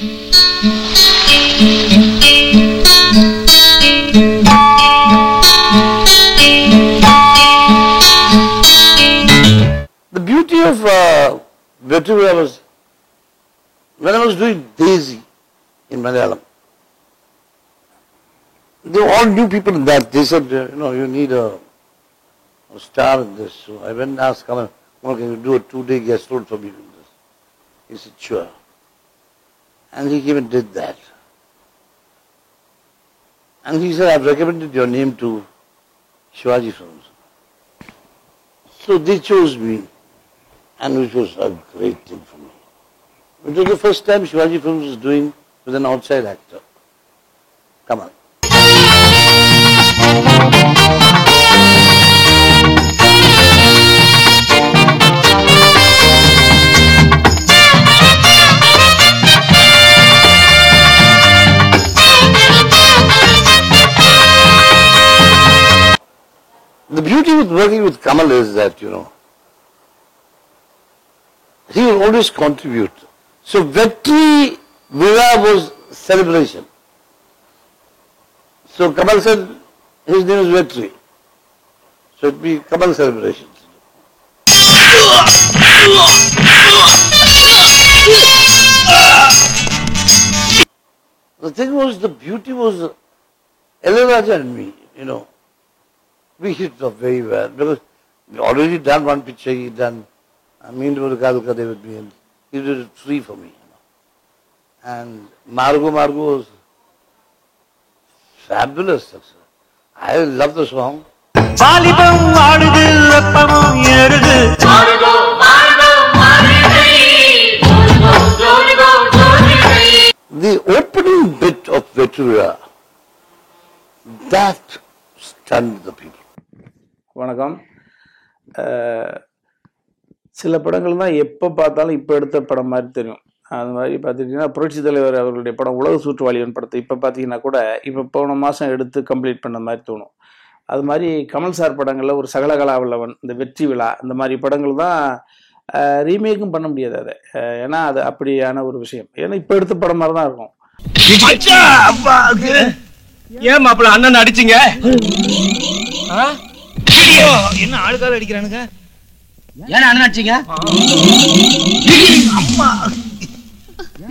The beauty of Vettuvira was, when I was doing Daisy in Malayalam, they all knew people in that. They said, you need a star in this. So I went and asked Kamal, can you do a 2-day guest role for me in this? He said, sure. And he came and did that. And he said, I've recommended your name to Shivaji Films. So they chose me, and which was a great thing for me. It was the first time Shivaji Films was doing with an outside actor. Come on. The beauty with working with Kamal is that, he will always contribute. So Vettri Vira was celebration. So Kamal said his name is Vettri. So it be Kamal celebrations. The thing was, the beauty was Ilayaraja and me, we hit it off very well because we already done one picture, he done Meendu Kadukade with me, and he did it free for me. And Margo was fabulous success. I love the song. The opening bit of Vettuvira, that stunned the people. வணக்கம். சில படங்கள் தான் எப்போ பார்த்தாலும் இப்போ எடுத்த படம் மாதிரி தெரியும். அது மாதிரி பார்த்துக்கிட்டிங்கன்னா புரட்சி தலைவர் அவர்களுடைய படம் உலக சுற்றுவாளியன் படத்தை இப்போ பார்த்தீங்கன்னா கூட இப்போ போன மாதம் எடுத்து கம்ப்ளீட் பண்ண மாதிரி தோணும். அது மாதிரி கமல் சார் படங்களில் ஒரு சகலகலா வல்லவன், இந்த வெற்றி விழா, இந்த மாதிரி படங்கள் தான் ரீமேக்கும் பண்ண முடியாது அதை. ஏன்னா அது அப்படியான ஒரு விஷயம். ஏன்னா இப்போ எடுத்த படம் மாதிரி தான் இருக்கும். ஏன் மாப்பிள்ள அண்ணன் அடிச்சிங்க? என்ன ஆளுக்காக அடிக்கிறானுங்க? ஏன் அண்ணன் அடிச்சீங்க?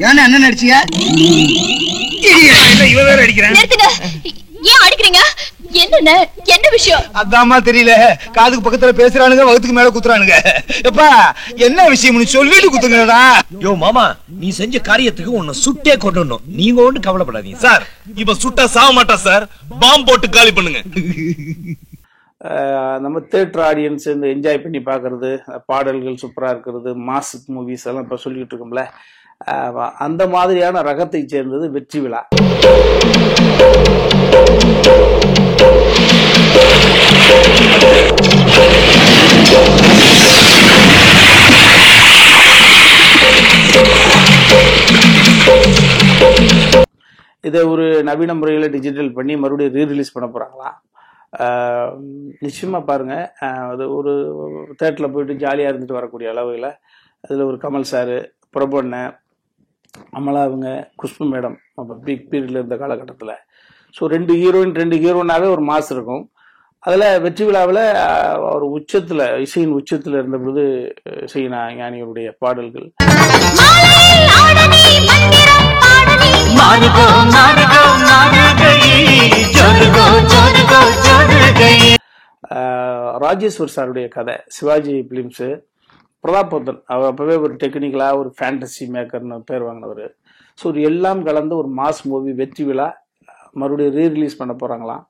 ஏன் அண்ணன் அடிச்சீங்க? இவ வேற அடிக்கிறேன். ஏன் அடிக்கிறீங்க? என்ன விஷயம்? அதாம்மா தெரியல. காதுக்கு பக்கத்துல பேசுறானுங்க, வகுத்துக்கு மேல குத்துறானுங்க. எப்பா என்ன விஷயம் சொல்லிட்டு குத்துங்கடா. யோ மாமா, நீ செஞ்ச காரியத்துக்கு உன்னை சுட்டே கொண்டணும். நீங்க ஒண்ணு கவலைப்படாதீங்க சார். இவ சுட்டா சாக மாட்டா சார். பாம்பு போட்டு காலி பண்ணுங்க. நம்ம தியேட்டர் ஆடியன்ஸ் இந்த என்ஜாய் பண்ணி பார்க்கறது, பாடல்கள் சூப்பராக இருக்கிறது, மாஸ் மூவிஸ் எல்லாம் இப்போ சொல்லிட்டு இருக்கோம்ல, அந்த மாதிரியான ரகத்தை சேர்ந்தது வெற்றி விழா. இதை ஒரு நவீன முறையில் டிஜிட்டல் பண்ணி மறுபடியும் ரீரிலீஸ் பண்ண போகிறாங்களா? நிச்சயமாக பாருங்கள். அது ஒரு தேட்டரில் போயிட்டு ஜாலியாக இருந்துட்டு வரக்கூடிய அளவில் அதில் ஒரு கமல் சாரு, பிரபு அண்ணன், அமலா அவங்க, குஷ்பு மேடம், அப்புறம் பிக் பீரியடில் இருந்த காலகட்டத்தில். ஸோ 2 ஹீரோயினாவே ஒரு மாஸ் இருக்கும். அதில் வெற்றி விழாவில் ஒரு உச்சத்தில், இசையின் உச்சத்தில் இருந்த பொழுது இசையினா ஞானியுடைய பாடல்கள், ராஜேஸ்வர் சாருடைய கதை, சிவாஜி பிலிம்ஸு, பிரதாபோத்தன் அவர் அப்பவே ஒரு டெக்னிக்கலாக ஒரு ஃபேண்டசி மேக்கர்னு பேர் வாங்கினவர். ஸோ இது எல்லாம் கலந்து ஒரு மாஸ் மூவி வெற்றி விழா மறுபடியும் ரீரிலீஸ் பண்ண போகிறாங்களாம்.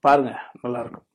பாருங்கள், நல்லாயிருக்கும்.